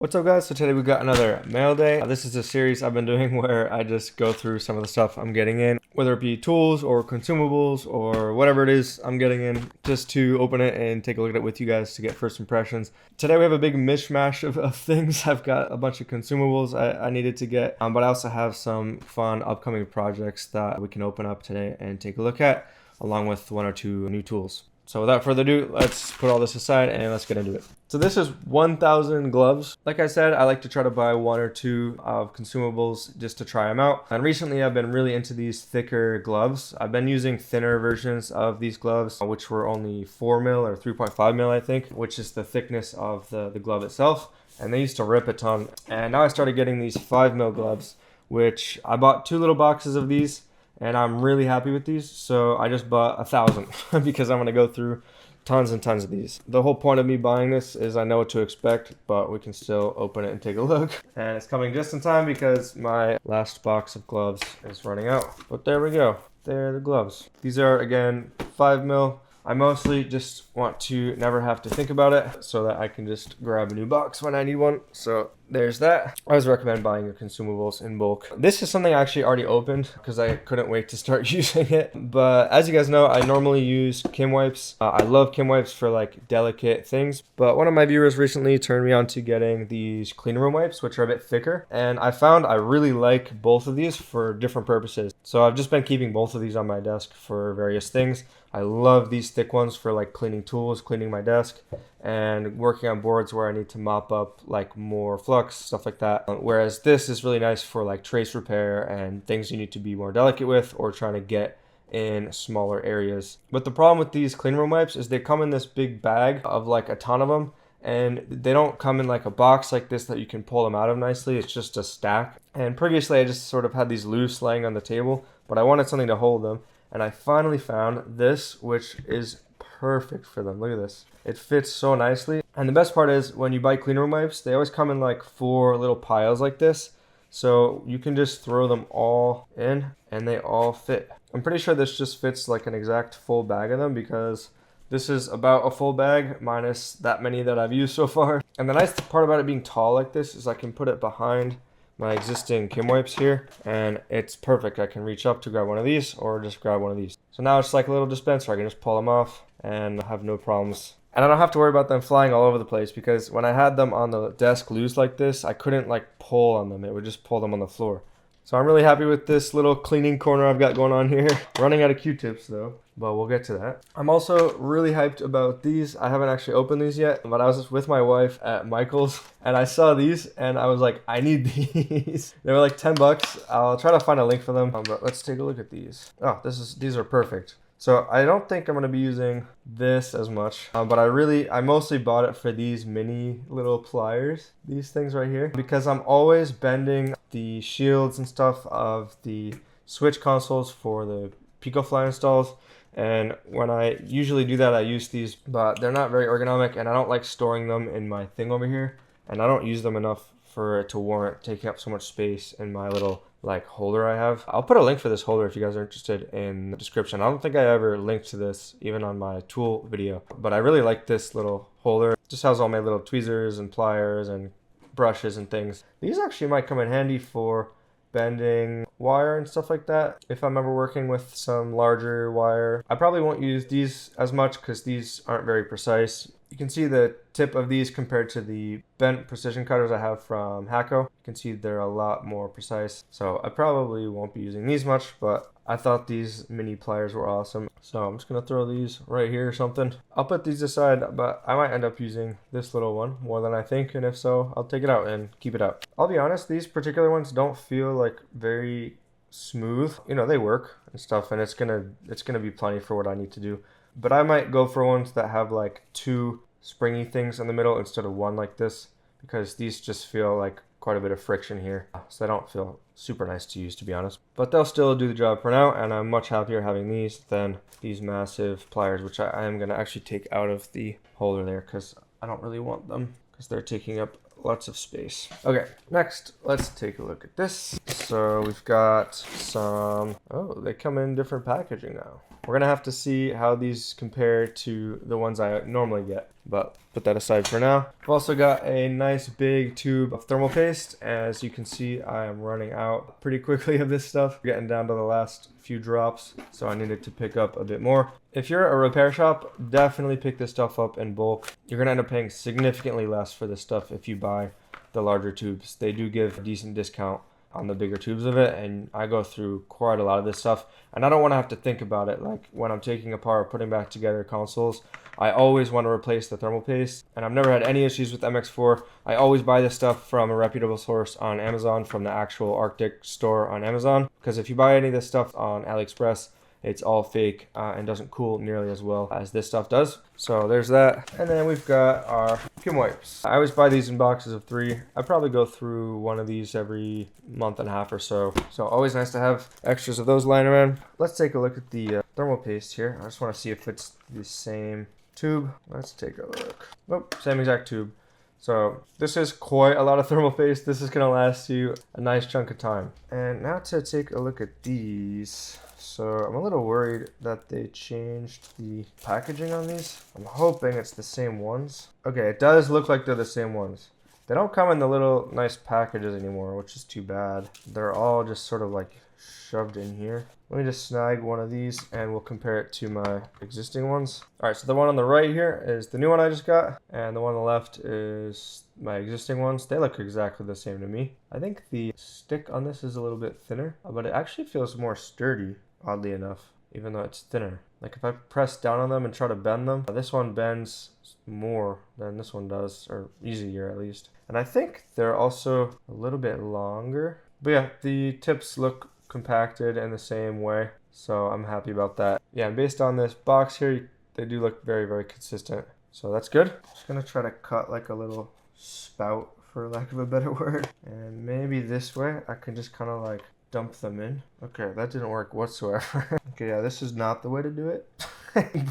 What's up guys? So today we got another mail day. This is a series I've been doing where I just go through some of the stuff I'm getting in, whether it be tools or consumables or whatever it is I'm getting in, just to open it and take a look at it with you guys to get first impressions. Today we have a big mishmash of things. I've got a bunch of consumables I needed to get, but I also have some fun upcoming projects that we can open up today and take a look at, along with one or two new tools. So without further ado, let's put all this aside and let's get into it. So this is 1,000 gloves. Like I said, I like to try to buy one or two of consumables just to try them out. And recently I've been really into these thicker gloves. I've been using thinner versions of these gloves, which were only 4 mil or 3.5 mil, I think, which is the thickness of the glove itself. And they used to rip a ton. And now I started getting these 5 mil gloves, which I bought 2 little boxes of these. And I'm really happy with these, so I just bought 1,000 because I'm going to go through tons and tons of these. The whole point of me buying this is I know what to expect, but we can still open it and take a look. And it's coming just in time because my last box of gloves is running out. But there we go. There are the gloves. These are, again, 5 mil. I mostly just want to never have to think about it so that I can just grab a new box when I need one. So there's that. I always recommend buying your consumables in bulk. This is something I actually already opened because I couldn't wait to start using it. But as you guys know, I normally use Kim wipes. I love Kim wipes for like delicate things. But one of my viewers recently turned me on to getting these clean room wipes, which are a bit thicker. And I found I really like both of these for different purposes. So I've just been keeping both of these on my desk for various things. I love these thick ones for like cleaning tools, cleaning my desk, and working on boards where I need to mop up like more flux, stuff like that. Whereas this is really nice for like trace repair and things you need to be more delicate with or trying to get in smaller areas. But the problem with these clean room wipes is they come in this big bag of like a ton of them, and they don't come in like a box like this that you can pull them out of nicely. It's just a stack. And previously I just sort of had these loose laying on the table, but I wanted something to hold them. And I finally found this, which is perfect for them. Look at this. It fits so nicely. And the best part is when you buy clean room wipes, they always come in like 4 little piles like this. So you can just throw them all in and they all fit. I'm pretty sure this just fits like an exact full bag of them because this is about a full bag minus that many that I've used so far. And the nice part about it being tall like this is I can put it behind my existing Kim wipes here, and it's perfect. I can reach up to grab one of these or just grab one of these. So now it's like a little dispenser. I can just pull them off and have no problems. And I don't have to worry about them flying all over the place because when I had them on the desk loose like this, I couldn't like pull on them. It would just pull them on the floor. So I'm really happy with this little cleaning corner I've got going on here. Running out of Q-tips though, but we'll get to that. I'm also really hyped about these. I haven't actually opened these yet, but I was just with my wife at Michael's and I saw these and I was like, I need these. They were like 10 bucks. I'll try to find a link for them, but let's take a look at these. Oh, these are perfect. So I don't think I'm going to be using this as much, but I mostly bought it for these mini little pliers, these things right here, because I'm always bending the shields and stuff of the Switch consoles for the PicoFly installs. And when I usually do that, I use these, but they're not very ergonomic and I don't like storing them in my thing over here. And I don't use them enough for it to warrant taking up so much space in my little like holder I have. I'll put a link for this holder if you guys are interested in the description. I don't think I ever linked to this even on my tool video, but I really like this little holder. It just has all my little tweezers and pliers and brushes and things. These actually might come in handy for bending wire and stuff like that if I'm ever working with some larger wire. I probably won't use these as much because these aren't very precise. You can see the tip of these compared to the bent precision cutters I have from Hacko. You can see they're a lot more precise. So I probably won't be using these much, but I thought these mini pliers were awesome. So I'm just gonna throw these right here or something. I'll put these aside, but I might end up using this little one more than I think. And if so, I'll take it out and keep it out. I'll be honest, these particular ones don't feel like very smooth. You know, they work and stuff, and it's gonna be plenty for what I need to do. But I might go for ones that have like 2 springy things in the middle instead of 1 like this, because these just feel like quite a bit of friction here. So they don't feel super nice to use, to be honest. But they'll still do the job for now, and I'm much happier having these than these massive pliers, which I am going to actually take out of the holder there because I don't really want them because they're taking up lots of space. Okay, next, let's take a look at this. So we've got some, oh, they come in different packaging now. we're gonna have to see how these compare to the ones I normally get, but put that aside for now. I've also got a nice big tube of thermal paste. As you can see, I am running out pretty quickly of this stuff. Getting down to the last few drops, so I needed to pick up a bit more. If you're a repair shop, definitely pick this stuff up in bulk. You're gonna end up paying significantly less for this stuff if you buy the larger tubes. They do give a decent discount on the bigger tubes of it, and I go through quite a lot of this stuff, and I don't want to have to think about it. Like when I'm taking apart or putting back together consoles, I always want to replace the thermal paste, and I've never had any issues with MX4. I always buy this stuff from a reputable source on Amazon, from the actual Arctic store on Amazon, because if you buy any of this stuff on AliExpress, it's all fake and doesn't cool nearly as well as this stuff does. So there's that. And then we've got our fume wipes. I always buy these in boxes of 3. I probably go through one of these every month and a half or so. So always nice to have extras of those lying around. Let's take a look at the thermal paste here. I just want to see if it's the same tube. Let's take a look. Nope, same exact tube. So this is quite a lot of thermal paste. This is going to last you a nice chunk of time. And now to take a look at these. So I'm a little worried that they changed the packaging on these. I'm hoping it's the same ones. Okay, it does look like they're the same ones. They don't come in the little nice packages anymore, which is too bad. They're all just sort of like shoved in here. Let me just snag one of these and we'll compare it to my existing ones. All right, so the one on the right here is the new one I just got, and the one on the left is my existing ones. They look exactly the same to me. I think the stick on this is a little bit thinner, but it actually feels more sturdy, oddly enough, even though it's thinner. Like if I press down on them and try to bend them, this one bends more than this one does, or easier at least. And I think they're also a little bit longer. But yeah, the tips look compacted in the same way, so I'm happy about that. Yeah, and based on this box here, they do look very, very consistent, so that's good. Just gonna try to cut like a little spout, for lack of a better word, and maybe this way I can just kind of like dump them in. Okay, that didn't work whatsoever. Okay, yeah, this is not the way to do it,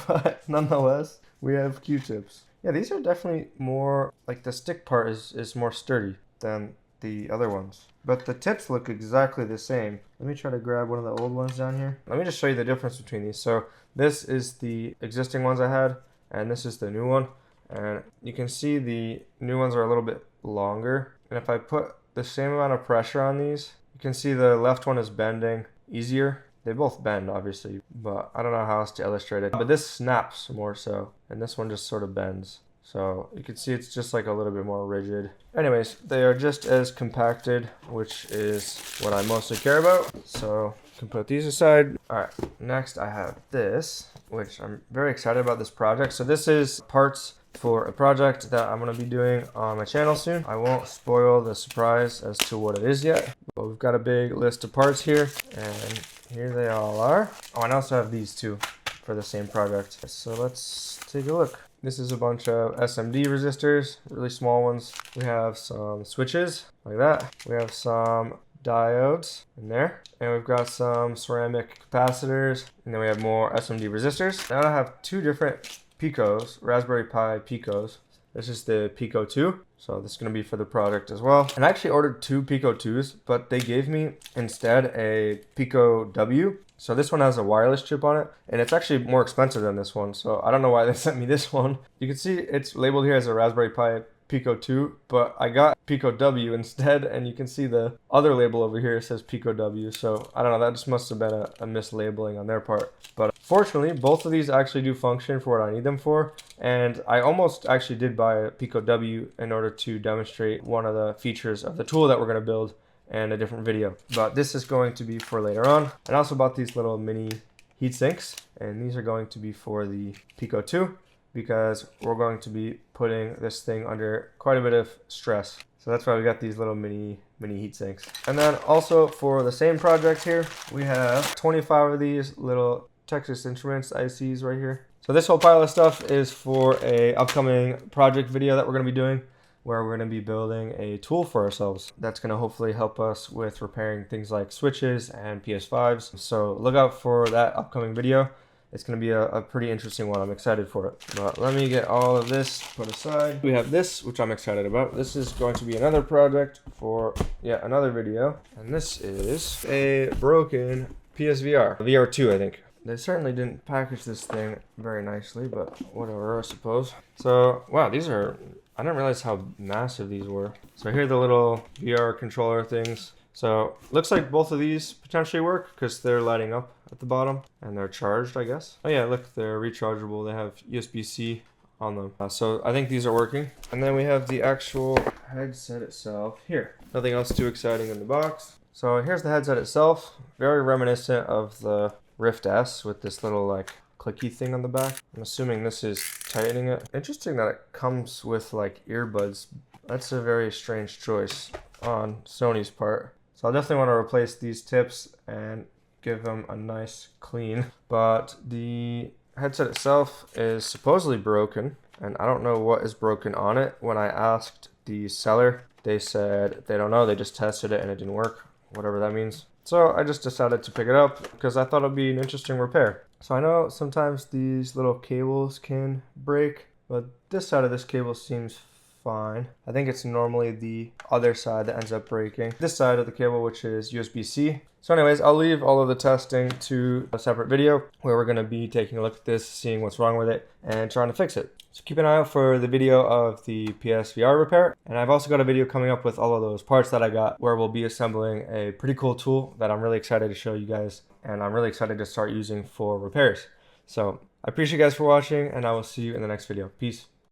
but nonetheless, we have Q-tips. Yeah, these are definitely more, like the stick part is more sturdy than the other ones, but the tips look exactly the same. Let me try to grab one of the old ones down here. Let me just show you the difference between these. So this is the existing ones I had, and this is the new one, and you can see the new ones are a little bit longer, and if I put the same amount of pressure on these, you can see the left one is bending easier. They both bend, obviously, but I don't know how else to illustrate it. But this snaps more so, and this one just sort of bends. So you can see it's just like a little bit more rigid. Anyways, they are just as compacted, which is what I mostly care about. So you can put these aside. All right, next I have this, which I'm very excited about this project. So this is parts for a project that I'm going to be doing on my channel soon. I won't spoil the surprise as to what it is yet, but we've got a big list of parts here, and here they all are. Oh, and I also have these too for the same project. So let's take a look. This is a bunch of SMD resistors, really small ones. We have some switches like that. We have some diodes in there, and we've got some ceramic capacitors, and then we have more SMD resistors. Now I have 2 different Picos, Raspberry Pi Picos. This is the Pico 2, so this is going to be for the project as well. And I actually ordered 2 Pico 2s, but they gave me instead a Pico W. So this one has a wireless chip on it, and it's actually more expensive than this one, so I don't know why they sent me this one. You can see it's labeled here as a Raspberry Pi Pico 2, but I got Pico W instead, and you can see the other label over here says Pico W, so I don't know, that just must have been a mislabeling on their part. But fortunately, both of these actually do function for what I need them for, and I almost actually did buy a Pico W in order to demonstrate one of the features of the tool that we're going to build in a different video. But this is going to be for later on. And I also bought these little mini heat sinks, and these are going to be for the Pico 2, because we're going to be putting this thing under quite a bit of stress. So that's why we got these little mini heat sinks. And then also for the same project here, we have 25 of these little Texas Instruments ICs right here. So this whole pile of stuff is for a upcoming project video that we're going to be doing, where we're going to be building a tool for ourselves that's going to hopefully help us with repairing things like switches and PS5s. So look out for that upcoming video. It's going to be a pretty interesting one. I'm excited for it. But let me get all of this put aside. We have this, which I'm excited about. This is going to be another project for yet another video. And this is a broken PSVR. VR2, I think. They certainly didn't package this thing very nicely, but whatever, I suppose. So, wow, these are, I didn't realize how massive these were. So here are the little VR controller things. So looks like both of these potentially work because they're lighting up at the bottom and they're charged, I guess. Oh yeah, look, they're rechargeable. They have USB-C on them. So I think these are working. And then we have the actual headset itself here. Nothing else too exciting in the box. So here's the headset itself. Very reminiscent of the Rift S with this little like clicky thing on the back. I'm assuming this is tightening it. Interesting that it comes with like earbuds. That's a very strange choice on Sony's part. So I'll definitely want to replace these tips and give them a nice clean. But the headset itself is supposedly broken, and I don't know what is broken on it. When I asked the seller, they said they don't know, they just tested it and it didn't work, whatever that means. So I just decided to pick it up because I thought it'd be an interesting repair. So I know sometimes these little cables can break, but this side of this cable seems fine. I think it's normally the other side that ends up breaking. This side of the cable, which is USB-C. So anyways, I'll leave all of the testing to a separate video where we're going to be taking a look at this, seeing what's wrong with it, and trying to fix it. So keep an eye out for the video of the PSVR repair. And I've also got a video coming up with all of those parts that I got where we'll be assembling a pretty cool tool that I'm really excited to show you guys. And I'm really excited to start using for repairs. So I appreciate you guys for watching, and I will see you in the next video. Peace.